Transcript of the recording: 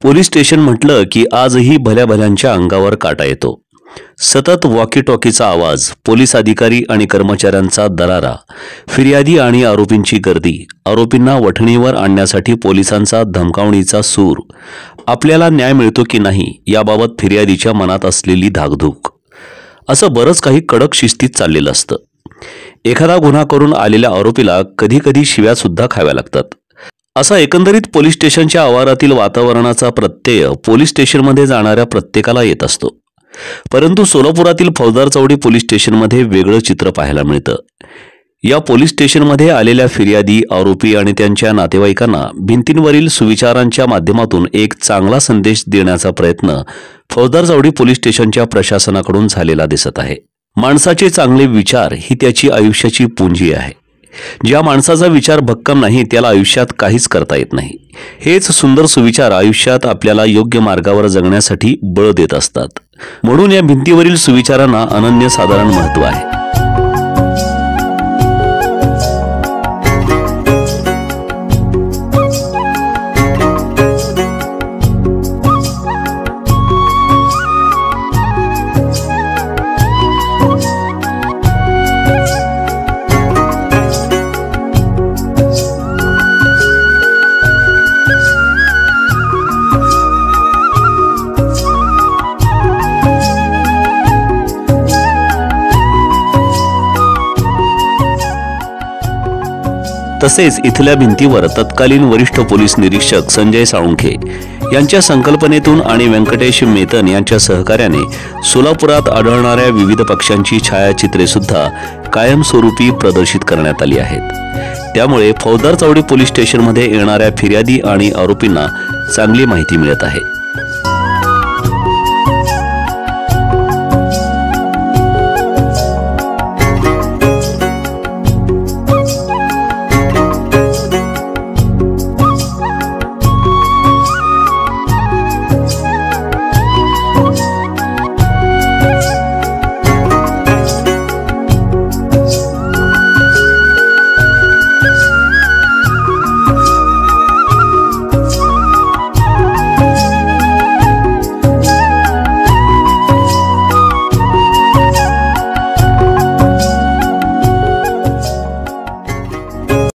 Police station म्हटलं की आजही भल्या भल्यांच्या अंगावर काटा येतो। सतत वॉकी टॉकीचा आवाज, पोलीस अधिकारी आणि कर्मचाऱ्यांचा दरारा, फिर्यादी आणि आरोपींची गर्दी, आरोपींना वठणीवर आणण्यासाठी पोलिसांचा धमकावणीचा सूर, आपल्याला न्याय मिळतो की नाही याबाबत फिर्यादीच्या मनात असलेली धाकधूक, असं बरंच काही कडक शिस्तीत चाललेलं असतं। एखादा गुन्हा करून आलेल्या आरोपीला कधी कधी शिव्या सुद्धा खाव्या लागतात। असा एकंदरीत पोलीस स्टेशनच्या आवारातील वातावरणाचा प्रत्यय पोलीस स्टेशनमध्ये जाणाऱ्या प्रत्येकाला येत असतो। परंतु सोलापुरातील फौजदार चौडी पोलीस स्टेशनमध्ये वेगळं चित्र पाहायला मिळतं। या पोलीस स्टेशनमध्ये आलेल्या फिर्यादी, आरोपी आणि त्यांच्या नातेवाईकांना भिंतींवरील सुविचारांच्या माध्यमातून एक चांगला संदेश देण्याचा प्रयत्न फौजदार चौडी पोलीस स्टेशनच्या प्रशासनाकडून झालेला दिसत आहे। माणसाचे चांगले विचार ही त्याची आयुष्याची पुंजी आहे। ज्या माणसाचा विचार भक्कम नाही त्याला आयुष्यात काहीच करता येत नाही। हेच सुंदर सुविचार आयुष्यात आपल्याला योग्य मार्गावर जगण्यासाठी बळ देत असतात। म्हणून या भिंतीवरील सुविचारांना अनन्यसाधारण महत्त्व आहे। तसेच इथल्या भिंतीवर तत्कालीन वरिष्ठ पोलीस निरीक्षक संजय साळुंखे यांच्या संकल्पनेतून आणि व्यंकटेश मेतन यांच्या सहकार्याने सोलापुरात आढळणाऱ्या विविध पक्ष्यांची छायाचित्रे सुद्धा कायमस्वरूपी प्रदर्शित करण्यात आली आहेत। त्यामुळे फौजदार चौडी पोलीस स्टेशनमध्ये येणाऱ्या फिर्यादी आणि आरोपींना चांगली माहिती मिळत आहे।